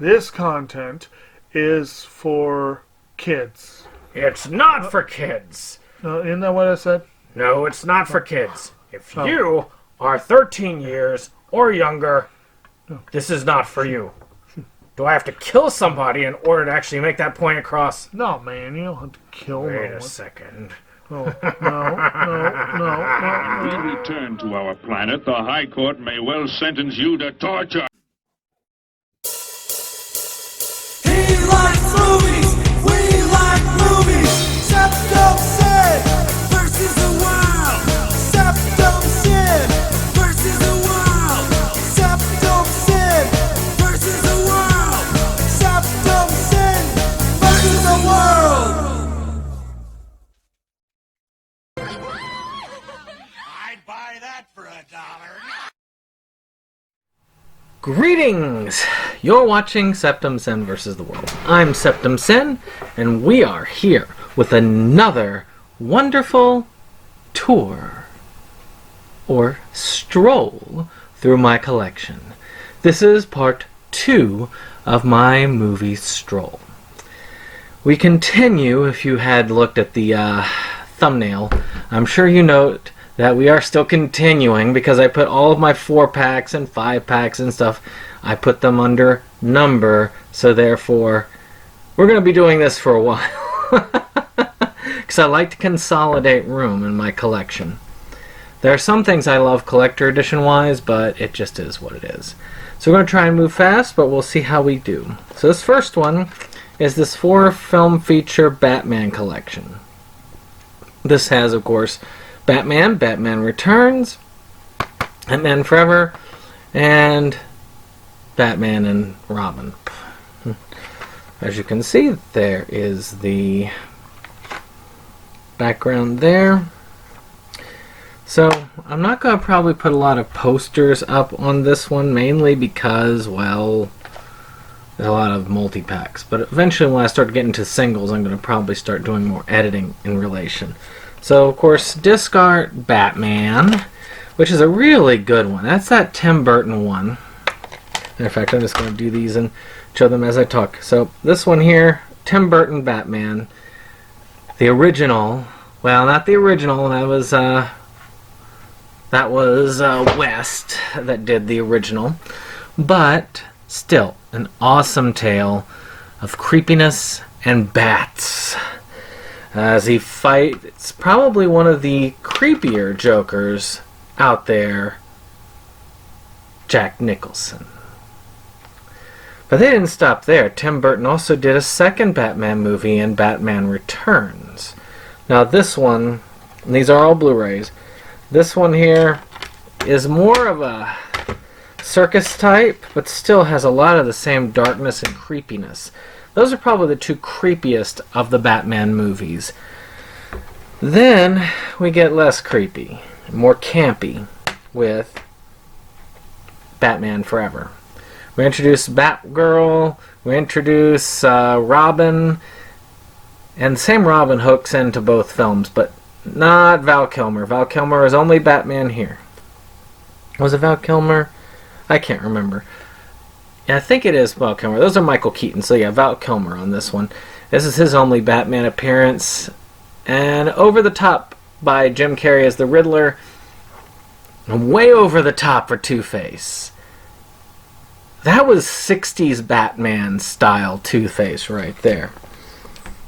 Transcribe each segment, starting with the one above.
this content is for kids. It's not for kids. Isn't that what I said? No, it's not for kids. If you are 13 years or younger, this is not for you. Do I have to kill somebody in order to actually make that point across? No, man, you don't have to kill Wait no a one. second. No. We return to our planet. The High Court may well sentence you to torture. He likes movies, we like movies. Septum Sin versus the world. Septum Sin versus the world. Septum Sin versus the world. Septum Sin versus the world. I'd buy that for $1. Greetings! You're watching Septum Sin vs. the World. I'm Septum Sin, and we are here with another wonderful tour, or stroll, through my collection. This is part 2 of my movie stroll. We continue, if you had looked at the thumbnail, I'm sure you note that we are still continuing because I put all of my 4-packs and 5-packs and stuff, I put them under number, so therefore we're going to be doing this for a while because I like to consolidate room in my collection. There are some things I love collector edition wise, but it just is what it is. So we're going to try and move fast, but we'll see how we do. So this first one is this 4-film feature Batman collection. This has, of course, Batman, Batman Returns, Batman Forever, and Batman and Robin. As you can see, there is the background there. So, I'm not going to probably put a lot of posters up on this one, mainly because, well, there's a lot of multi-packs. But eventually, when I start getting to singles, I'm going to probably start doing more editing in relation. So, of course, disc art Batman, which is a really good one. That's that Tim Burton one. Matter of fact, I'm just going to do these and show them as I talk. So, this one here, Tim Burton Batman. The original, well, not the original, that was West that did the original. But, still, an awesome tale of creepiness and bats. As he fights probably one of the creepier Jokers out there, Jack Nicholson. But they didn't stop there. Tim Burton also did a second Batman movie in Batman Returns. Now this one, and these are all Blu-rays, this one here is more of a circus type, but still has a lot of the same darkness and creepiness. Those are probably the 2 creepiest of the Batman movies. Then we get less creepy, more campy with Batman Forever. We introduce Batgirl, we introduce Robin, and the same Robin hooks into both films, but not Val Kilmer. Val Kilmer is only Batman here. Was it Val Kilmer? I can't remember. Yeah, I think it is Val Kilmer. Those are Michael Keaton. So yeah, Val Kilmer on this one. This is his only Batman appearance. And Over the Top by Jim Carrey as the Riddler. And way over the top for Two-Face. That was 60s Batman style Two-Face right there.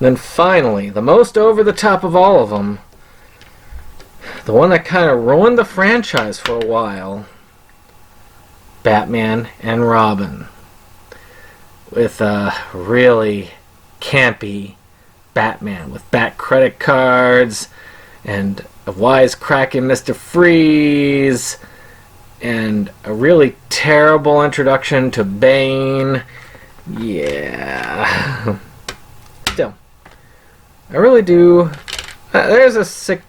Then finally, the most over the top of all of them. The one that kind of ruined the franchise for a while. Batman and Robin, with a really campy Batman with Bat credit cards and a wisecracking Mr. Freeze and a really terrible introduction to Bane. Yeah. Still, I really do. There's a sick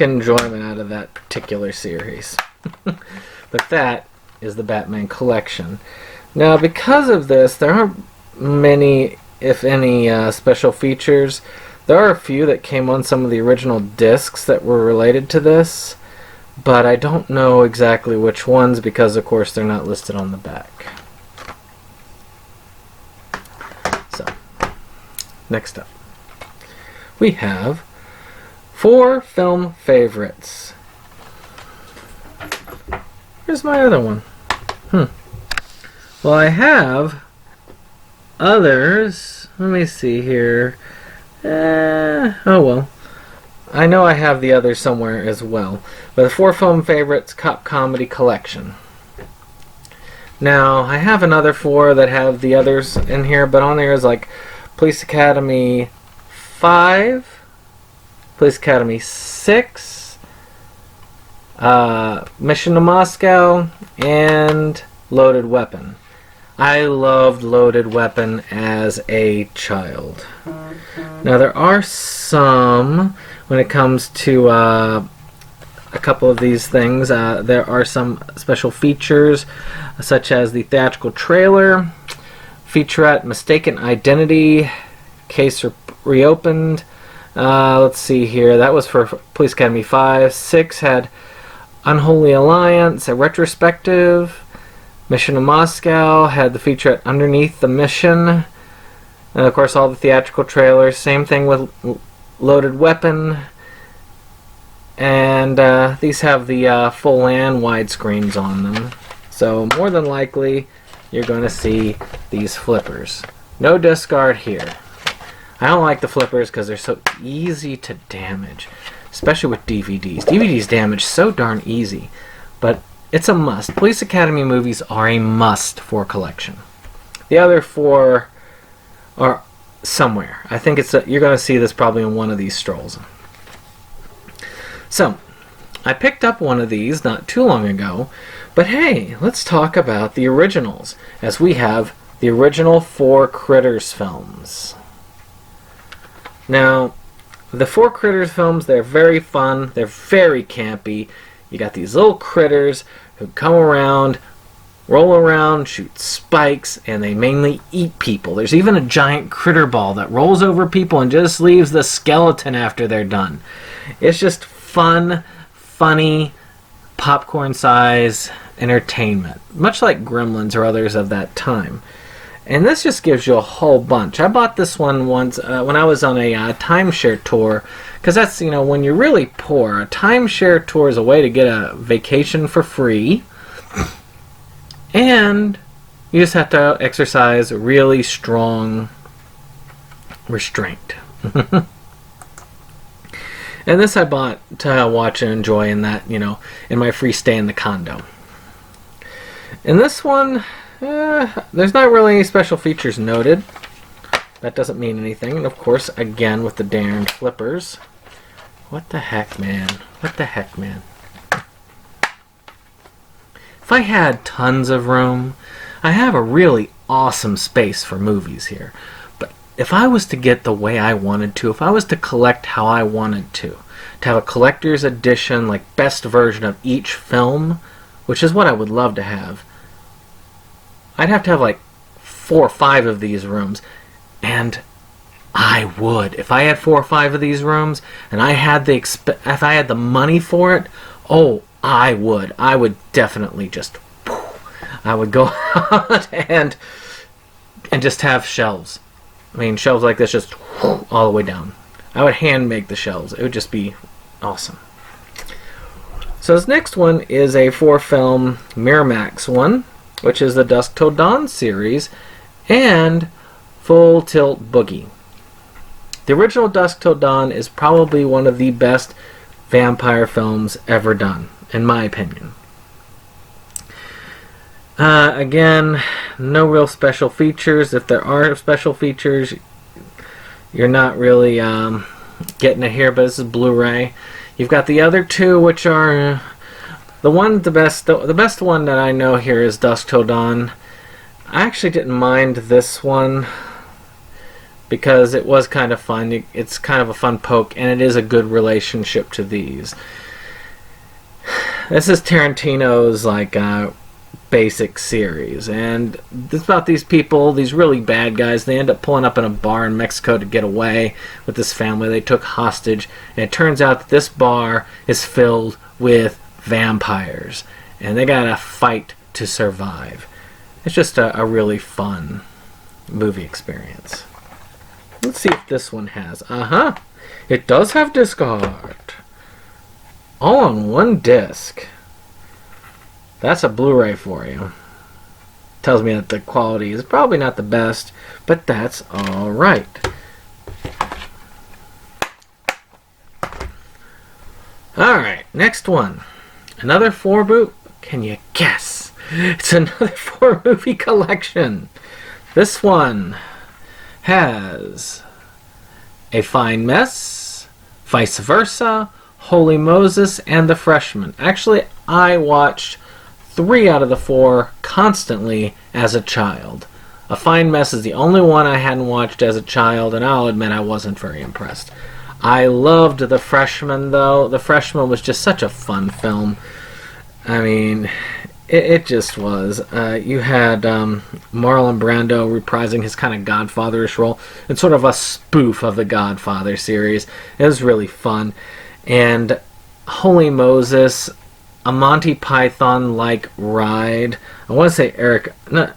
enjoyment out of that particular series. But that is the Batman collection. Now, because of this, there aren't many, if any, special features. There are a few that came on some of the original discs that were related to this, but I don't know exactly which ones because, of course, they're not listed on the back. next up, we have 4 film favorites. Here's my other one. Well, I have others. Let me see here. Oh well. I know I have the others somewhere as well. But the 4 film favorites cop comedy collection. Now, I have another 4 that have the others in here, but on there is like Police Academy 5, Police Academy 6, Mission to Moscow, and Loaded Weapon. I loved Loaded Weapon as a child. Now, there are some, when it comes to a couple of these things, there are some special features, such as the theatrical trailer, featurette Mistaken Identity, Case Reopened. Let's see here. That was for Police Academy 5. 6 had Unholy Alliance, a retrospective. Mission to Moscow had the featurette Underneath the Mission. And of course all the theatrical trailers. Same thing with Loaded Weapon. And these have the full and widescreens on them. So more than likely you're going to see these flippers. No discard here. I don't like the flippers because they're so easy to damage, especially with DVDs. DVDs damage so darn easy, but it's a must. Police Academy movies are a must for collection. The other 4 are somewhere. I think you're going to see this probably in one of these strolls. So, I picked up one of these not too long ago, but hey, let's talk about the originals, as we have the original 4 Critters films. Now, the 4 Critters films, they're very fun, they're very campy. You got these little critters who come around, roll around, shoot spikes, and they mainly eat people. There's even a giant critter ball that rolls over people and just leaves the skeleton after they're done. It's just fun, funny, popcorn size entertainment, much like Gremlins or others of that time. And this just gives you a whole bunch. I bought this one once when I was on a timeshare tour, because that's, when you're really poor, a timeshare tour is a way to get a vacation for free, and you just have to exercise really strong restraint. And this I bought to watch and enjoy in that, in my free stay in the condo. And this one, there's not really any special features noted. That doesn't mean anything. And of course, again, with the darned flippers. What the heck, man? What the heck, man? If I had tons of room, I have a really awesome space for movies here. But if I was to get the way I wanted to, if I was to collect how I wanted to have a collector's edition, like best version of each film, which is what I would love to have, I'd have to have like 4 or 5 of these rooms, and I would. If I had 4 or 5 of these rooms, and I had if I had the money for it, oh, I would. I would definitely just, I would go out and just have shelves. I mean, shelves like this, just all the way down. I would hand make the shelves. It would just be awesome. So this next one is a 4-film Miramax one, which is the Dusk Till Dawn series, and Full Tilt Boogie. The original Dusk Till Dawn is probably one of the best vampire films ever done, in my opinion. Again, no real special features. If there are special features, you're not really getting it here, but this is Blu-ray. You've got the other 2, which are the best one that I know here is Dusk Till Dawn. I actually didn't mind this one because it was kind of fun. It's kind of a fun poke, and it is a good relationship to these. This is Tarantino's basic series, and it's about these people, these really bad guys. They end up pulling up in a bar in Mexico to get away with this family they took hostage, and it turns out that this bar is filled with vampires, and they gotta fight to survive. It's just a really fun movie experience. Let's see if this one has. It does have disc art. All on one disc. That's a Blu-ray for you. Tells me that the quality is probably not the best, but that's alright. Alright, next one. Another 4-boot. Can you guess? It's another 4-movie collection. This one has A Fine Mess, Vice Versa, Holy Moses, and The Freshman. Actually, I watched 3 out of the 4 constantly as a child. A Fine Mess is the only one I hadn't watched as a child, and I'll admit I wasn't very impressed. I loved The Freshman, though. The Freshman was just such a fun film. I mean, it just was. You had Marlon Brando reprising his kind of Godfather-ish role. It's sort of a spoof of the Godfather series. It was really fun. And Holy Moses, a Monty Python-like ride. I want to say Eric... No,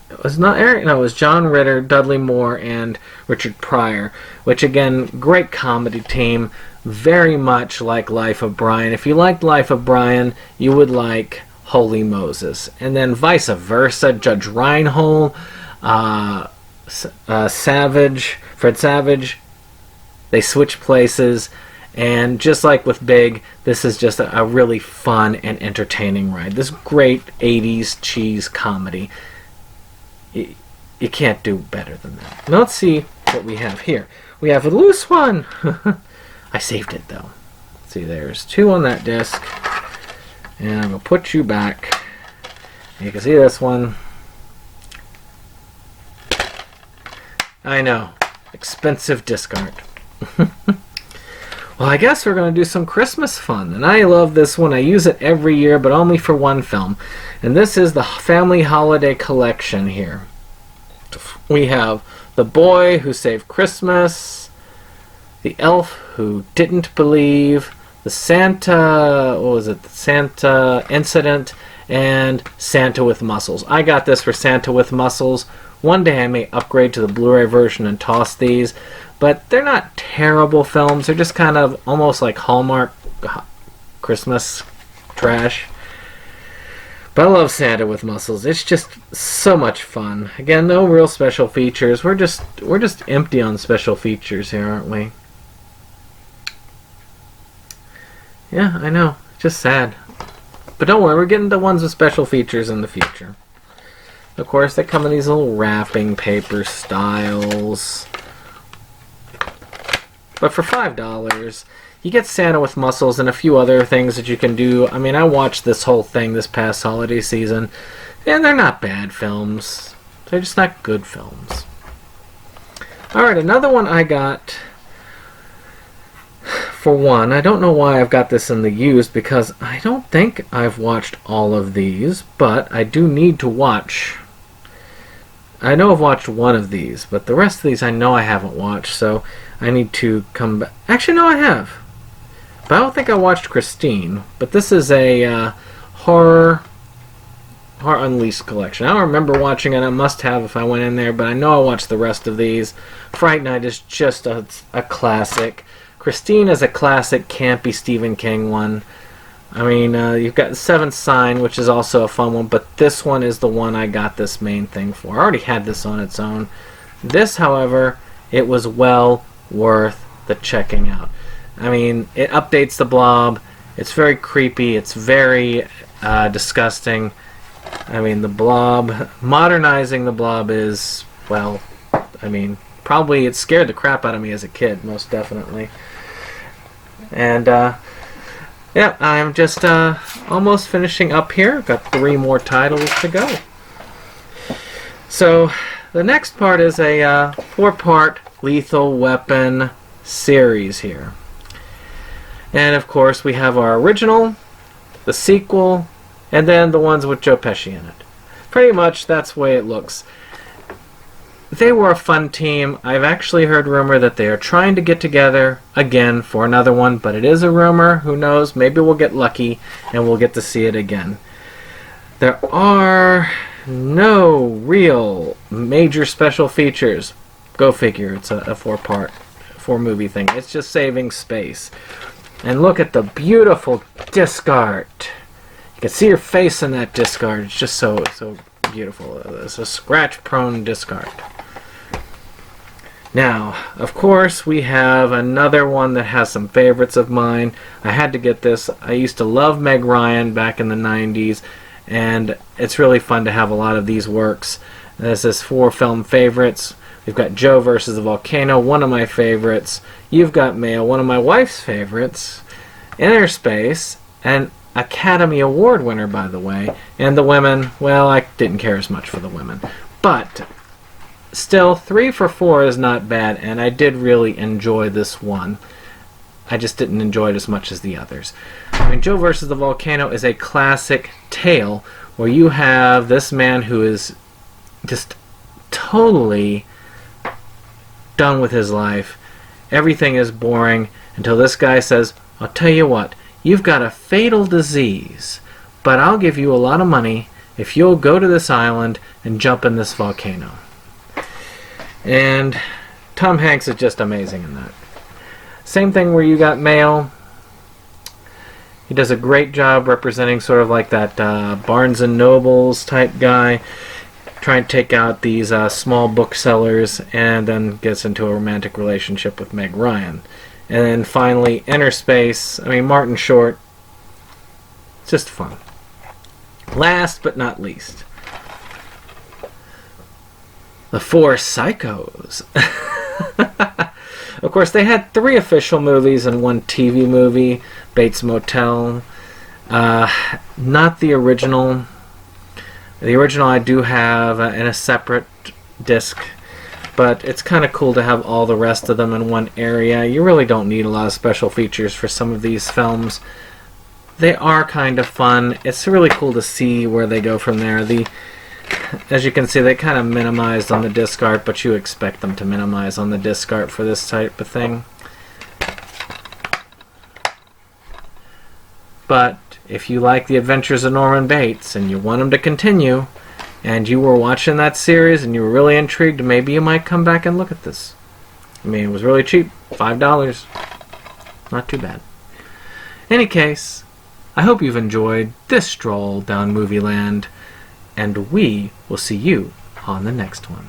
it was not Eric. No, it was John Ritter, Dudley Moore, and Richard Pryor. Which, again, great comedy team. Very much like Life of Brian. If you liked Life of Brian, you would like Holy Moses. And then vice versa, Judge Reinhold, Fred Savage, they switch places. And just like with Big, this is just a really fun and entertaining ride. This great 80s cheese comedy. You can't do better than that. Now let's see what we have here. We have a loose one. I saved it though. Let's see, there's 2 on that disc. And I'm going to put you back. You can see this one. I know. Expensive disc art. Well, I guess we're going to do some Christmas fun. And I love this one. I use it every year, but only for one film. And this is the Family Holiday Collection here. We have The Boy Who Saved Christmas, The Elf Who Didn't Believe, the Santa, what was it? The Santa Incident, and Santa with Muscles. I got this for Santa with Muscles. One day I may upgrade to the Blu-ray version and toss these, but they're not terrible films. They're just kind of almost like Hallmark Christmas trash. But I love Santa with Muscles. It's just so much fun. Again, no real special features. We're just empty on special features here, aren't we? Yeah, I know. Just sad. But don't worry, we're getting the ones with special features in the future. Of course, they come in these little wrapping paper styles. But for $5, you get Santa with Muscles and a few other things that you can do. I mean, I watched this whole thing this past holiday season, and they're not bad films. They're just not good films. Alright, another one I got for one. I don't know why I've got this in the used, because I don't think I've watched all of these, but I do need to watch. I know I've watched one of these, but the rest of these I know I haven't watched, so I need to come back. Actually, no, I have. But I don't think I watched Christine. But this is a Horror Unleashed collection. I don't remember watching it. I must have if I went in there, but I know I watched the rest of these. Fright Night is just a classic. Christine is a classic, campy Stephen King one. I mean, you've got The Seventh Sign, which is also a fun one, but this one is the one I got this main thing for. I already had this on its own. This, however, it was well worth the checking out. I mean, it updates the Blob. It's very creepy. It's very disgusting. I mean, the Blob, modernizing the Blob is, well, I mean, probably it scared the crap out of me as a kid, most definitely. And, yeah, I'm just almost finishing up here. Got 3 more titles to go. So, the next part is a 4-part Lethal Weapon series here. And, of course, we have our original, the sequel, and then the ones with Joe Pesci in it. Pretty much that's the way it looks. They were a fun team. I've actually heard rumor that they are trying to get together again for another one, but it is a rumor. Who knows? Maybe we'll get lucky and we'll get to see it again. There are no real major special features. Go figure. It's a four movie thing. It's just saving space. And look at the beautiful disc art. You can see your face in that disc art. It's just so beautiful. It's a scratch-prone disc art. Now, of course, we have another one that has some favorites of mine. I had to get this. I used to love Meg Ryan back in the 90s, and it's really fun to have a lot of these works. This is 4 film favorites. We've got Joe versus the Volcano, one of my favorites. You've Got Mail, one of my wife's favorites. Inner Space, an Academy Award winner, by the way. And the women, well, I didn't care as much for the women. But still, 3 for 4 is not bad, and I did really enjoy this one. I just didn't enjoy it as much as the others. I mean, Joe versus the Volcano is a classic tale where you have this man who is just totally done with his life. Everything is boring until this guy says, I'll tell you what, you've got a fatal disease, but I'll give you a lot of money if you'll go to this island and jump in this volcano. And Tom Hanks is just amazing in that. Same thing where You Got Mail. He does a great job representing sort of like that Barnes and Nobles type guy, trying to take out these small booksellers, and then gets into a romantic relationship with Meg Ryan. And then finally, Inner Space. I mean, Martin Short. Just fun. Last but not least, The 4 Psychos. Of course, they had 3 official movies and 1 TV movie, Bates Motel. Not the original. The original I do have in a separate disc, but it's kind of cool to have all the rest of them in one area. You really don't need a lot of special features for some of these films. They are kind of fun. It's really cool to see where they go from there. As you can see, they kind of minimized on the disc art, but you expect them to minimize on the disc art for this type of thing. But if you like The Adventures of Norman Bates and you want them to continue, and you were watching that series and you were really intrigued, maybe you might come back and look at this. I mean, it was really cheap, $5. Not too bad. In any case, I hope you've enjoyed this stroll down Movie Land, and we will see you on the next one.